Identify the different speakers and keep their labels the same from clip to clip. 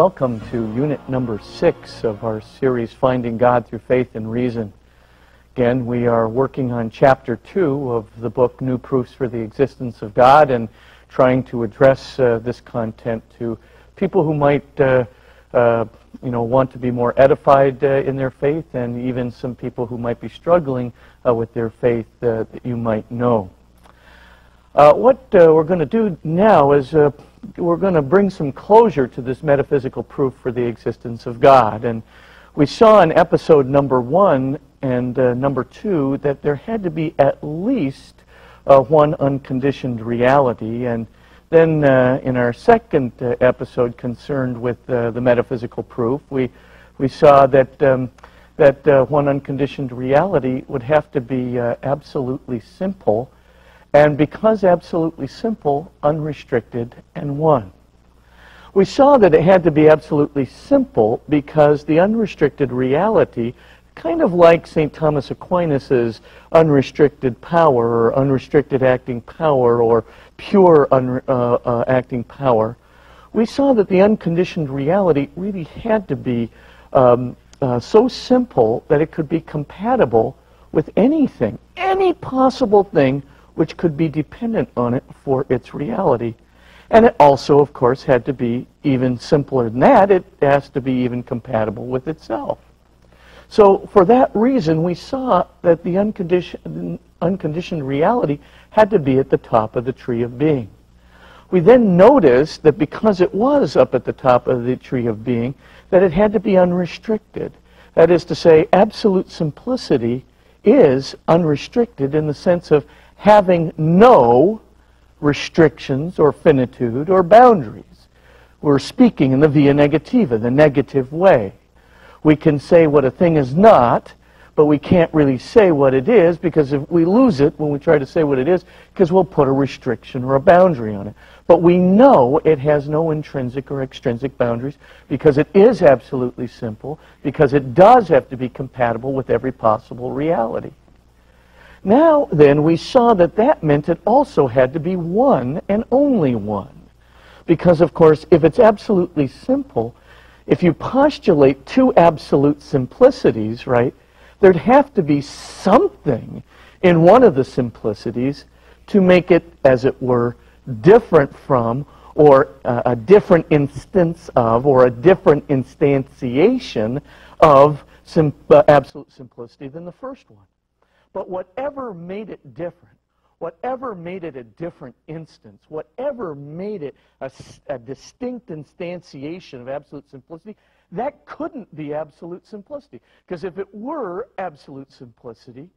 Speaker 1: Welcome to unit number 6 of our series, Finding God Through Faith and Reason. Again, we are working on chapter 2 of the book, New Proofs for the Existence of God, and trying to address this content to people who might want to be more edified in their faith, and even some people who might be struggling with their faith that you might know. What we're going to do now is we're going to bring some closure to this metaphysical proof for the existence of God. And we saw in episode number 1 and number 2 that there had to be at least one unconditioned reality. And then in our second episode concerned with the metaphysical proof, we saw that one unconditioned reality would have to be absolutely simple. And because absolutely simple, unrestricted, and one. We saw that it had to be absolutely simple because the unrestricted reality, kind of like St. Thomas Aquinas's unrestricted power or unrestricted acting power or pure acting power, we saw that the unconditioned reality really had to be so simple that it could be compatible with anything, any possible thing which could be dependent on it for its reality. And it also, of course, had to be even simpler than that. It has to be even compatible with itself. So for that reason, we saw that the unconditioned reality had to be at the top of the tree of being. We then noticed that because it was up at the top of the tree of being, that it had to be unrestricted. That is to say, absolute simplicity is unrestricted in the sense of having no restrictions or finitude or boundaries. We're speaking in the via negativa, the negative way. We can say what a thing is not, but we can't really say what it is, because if we lose it when we try to say what it is, because we'll put a restriction or a boundary on it. But we know it has no intrinsic or extrinsic boundaries because it is absolutely simple, because it does have to be compatible with every possible reality. Now, then, we saw that that meant it also had to be one and only one. Because, of course, if it's absolutely simple, if you postulate two absolute simplicities, right, there'd have to be something in one of the simplicities to make it, as it were, different from, or a different instance of, or a different instantiation of absolute simplicity than the first one. But whatever made it different, whatever made it a different instance, whatever made it a distinct instantiation of absolute simplicity, that couldn't be absolute simplicity. Because if it were absolute simplicity,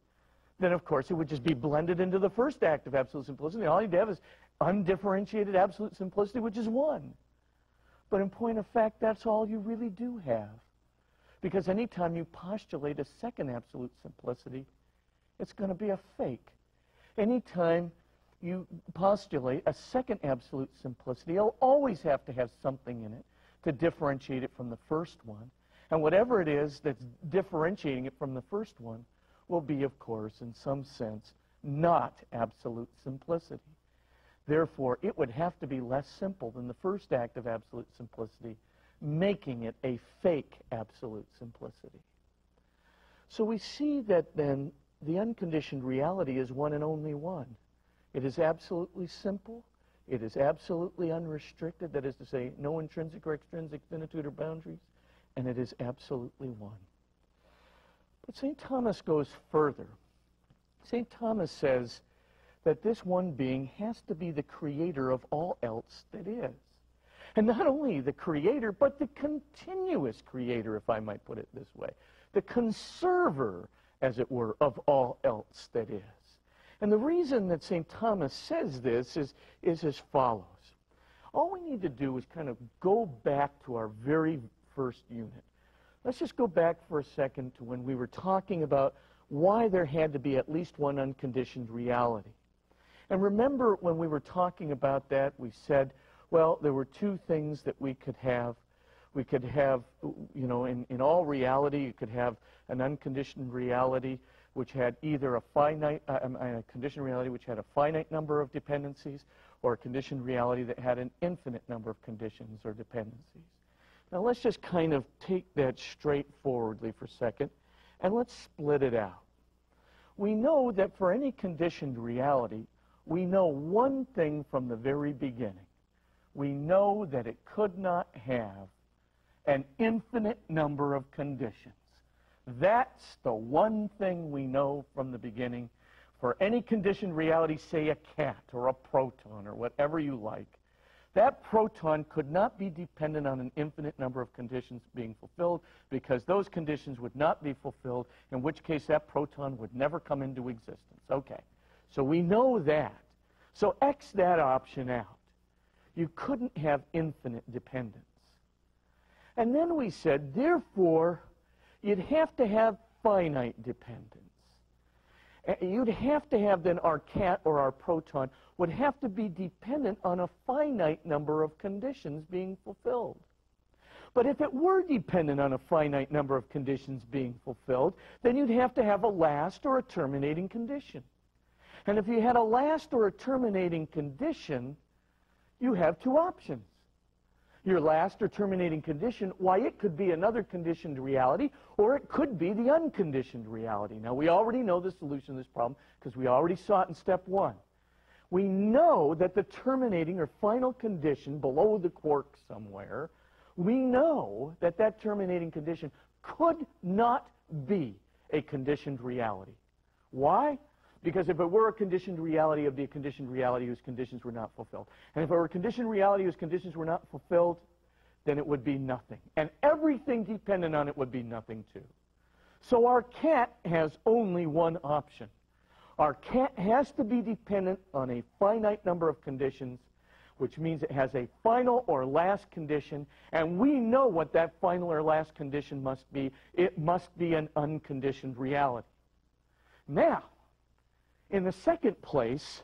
Speaker 1: then of course it would just be blended into the first act of absolute simplicity. All you'd have is undifferentiated absolute simplicity, which is one. But in point of fact, that's all you really do have. Because anytime you postulate a second absolute simplicity, it's going to be a fake. Anytime you postulate a second absolute simplicity, you'll always have to have something in it to differentiate it from the first one. And whatever it is that's differentiating it from the first one will be, of course, in some sense, not absolute simplicity. Therefore, it would have to be less simple than the first act of absolute simplicity, making it a fake absolute simplicity. So we see that then the unconditioned reality is one and only one. It is absolutely simple. It is absolutely unrestricted. That is to say, no intrinsic or extrinsic finitude or boundaries. And it is absolutely one. But St. Thomas goes further. St. Thomas says that this one being has to be the creator of all else that is. And not only the creator, but the continuous creator, if I might put it this way. The conserver, as it were, of all else that is. And the reason that St. Thomas says this is as follows. All we need to do is kind of go back to our very first unit. Let's just go back for a second to when we were talking about why there had to be at least one unconditioned reality. And remember when we were talking about that, we said, well, there were two things that we could have. We could have, in all reality, you could have an unconditioned reality which had either a conditioned reality which had a finite number of dependencies, or a conditioned reality that had an infinite number of conditions or dependencies. Now let's just kind of take that straightforwardly for a second, and let's split it out. We know that for any conditioned reality, we know one thing from the very beginning. We know that it could not have an infinite number of conditions. That's the one thing we know from the beginning. For any conditioned reality, say a cat or a proton or whatever you like, that proton could not be dependent on an infinite number of conditions being fulfilled, because those conditions would not be fulfilled, in which case that proton would never come into existence. Okay, so we know that. So X that option out. You couldn't have infinite dependence. And then we said, therefore, you'd have to have finite dependence. You'd have to have then our cat or our proton would have to be dependent on a finite number of conditions being fulfilled. But if it were dependent on a finite number of conditions being fulfilled, then you'd have to have a last or a terminating condition. And if you had a last or a terminating condition, you have two options. Your last or terminating condition, why, it could be another conditioned reality, or it could be the unconditioned reality. Now, we already know the solution to this problem because we already saw it in step one. We know that the terminating or final condition below the quark somewhere, we know that that terminating condition could not be a conditioned reality. Why? Because if it were a conditioned reality, it would be a conditioned reality whose conditions were not fulfilled. And if it were a conditioned reality whose conditions were not fulfilled, then it would be nothing. And everything dependent on it would be nothing too. So our cat has only one option. Our cat has to be dependent on a finite number of conditions, which means it has a final or last condition, and we know what that final or last condition must be. It must be an unconditioned reality. Now, in the second place,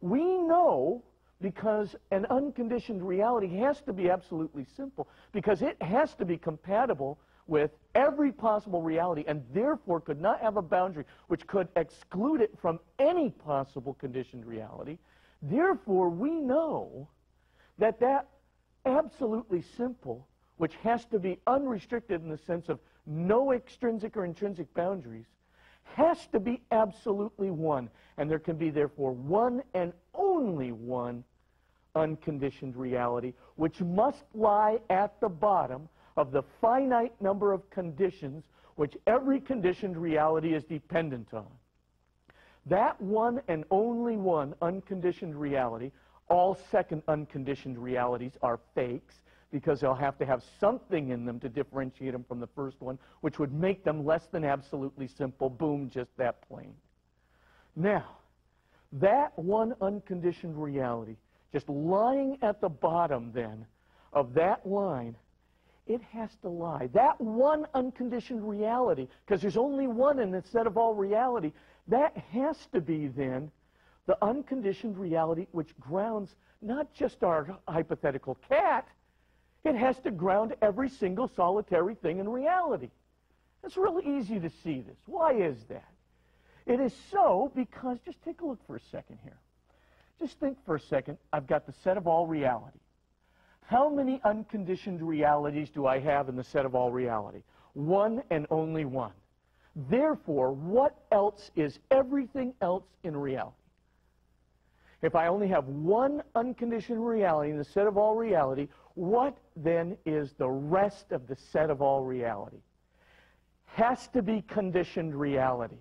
Speaker 1: we know, because an unconditioned reality has to be absolutely simple, because it has to be compatible with every possible reality, and therefore could not have a boundary which could exclude it from any possible conditioned reality. Therefore, we know that that absolutely simple, which has to be unrestricted in the sense of no extrinsic or intrinsic boundaries, has to be absolutely one. And there can be, therefore, one and only one unconditioned reality, which must lie at the bottom of the finite number of conditions which every conditioned reality is dependent on. That one and only one unconditioned reality, all second unconditioned realities are fakes, because they'll have to have something in them to differentiate them from the first one, which would make them less than absolutely simple. Boom, just that plain. Now, that one unconditioned reality, just lying at the bottom then of that line, it has to lie. That one unconditioned reality, because there's only one in the set of all reality, that has to be then the unconditioned reality which grounds not just our hypothetical cat, it has to ground every single solitary thing in reality. It's really easy to see this. Why is that? It is so because, just take a look for a second here. Just think for a second, I've got the set of all reality. How many unconditioned realities do I have in the set of all reality? One and only one. Therefore, what else is everything else in reality? If I only have one unconditioned reality in the set of all reality, what then is the rest of the set of all reality? Has to be conditioned realities.